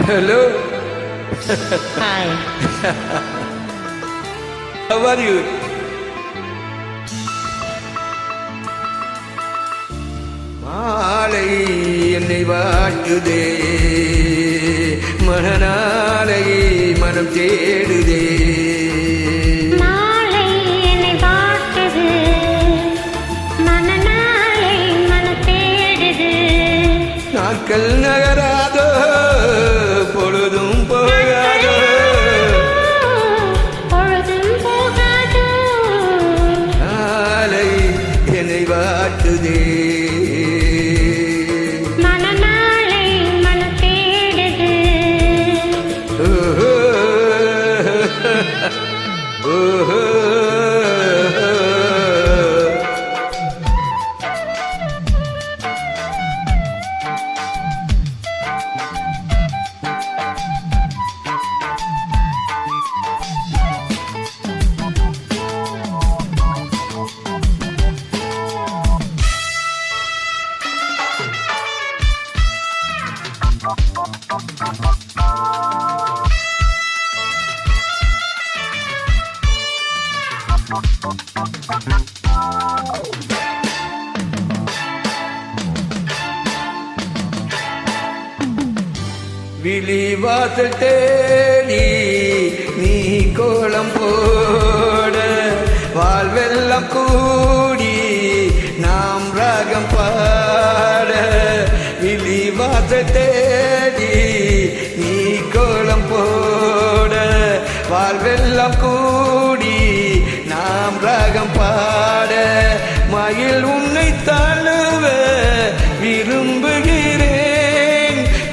Hello. Hi. How are you? மாலை என்னை வாட்டுதே, மனநாளை மனம் தேடுதே. மாலை என்னை வாட்டுது, மனநாளை மனம் தேடுது. நாட்கள் நகராதோ, பொழுதும் போகாதோ, பொழுதும் போகாதோ. நாளை என்னை வாட்டுதே, மனநாளை மனம் தேடுது. விழிவாசல் தேடி நீ கோலம் போட, வாழ்வெல்லாம் கூடி நாம் ராகம் பாட. விழிவாசல் தேடி நீ கோலம் போட, வாழ்வெல்லாம் கூடி நாம் ராகம் பாட. மயில் உன்னை தழுவ விரும்புகிறேன்,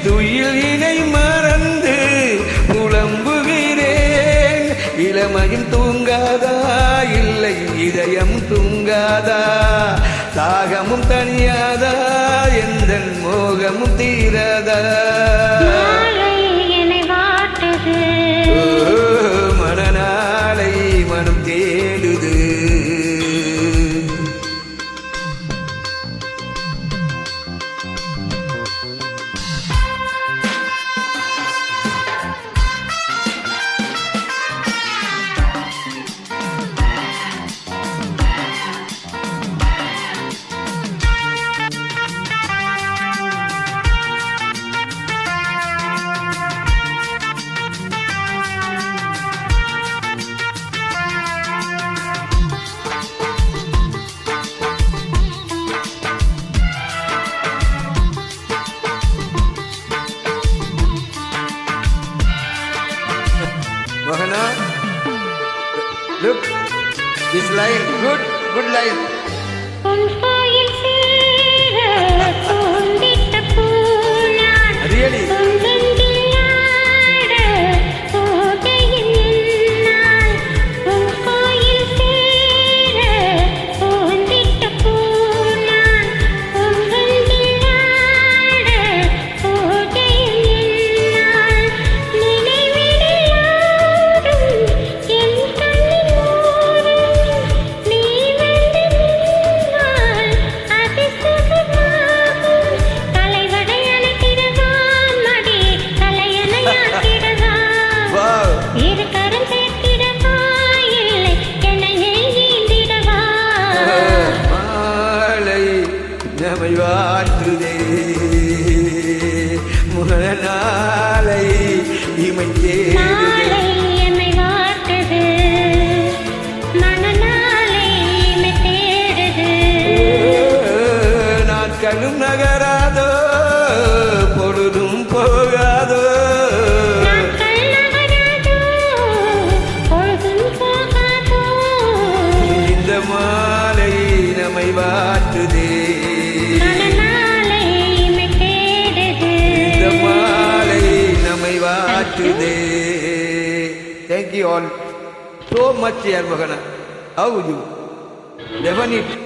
துயில் இணை மறந்து புலம்புகிறேன். இளமையும் தூங்காதா, இல்லை இதயம் தூங்காதா, தாகமும் தனியாதா, எந்த மோகமும் தீராதா. மாலை என்னை வாட்டுது, மனநாளை மனம் தேடுது. Mohana, look, this line, good line. உன் கோயில் சேர பூந்திட்ட பூநாள். Really? உன் நெஞ்சில் ஆட போகையில் என்னால். உன் கோயில் சேர பூந்திட்ட பூநாள். உன் நெஞ்சில் ஆட போகையில் என்னால். நினைவினில் ஆடும் என் கண்ணில் ஓடும் நீ வந்து நின்றால் அது சுகமாகும். தலைவடை அணைத்திடவா, மடி தலையணையாக்கிடவா, Wow. இரு கரம் சேர்த்திடவா, இல்லை என்னை நீந்திடவா. மாலை நம்மை வாழ்த்துதே, முகநாளை இமை தேடுதே. நாளை என்னை வாட்டுது, மனநாளை இமை தேடுது. நாட்களும் நகராதோ, பொழுதும் போகாதோ, நாட்கள் நகராதோ, பொழுதும் போகாதோ. இந்த மாலை நம்மை வாட்டுதே, மனநாளை இமை தேடுது. இந்த மாலை நம்மை வாட்டுதே. Thank you all so much, dear Mohana. How you? Definitely.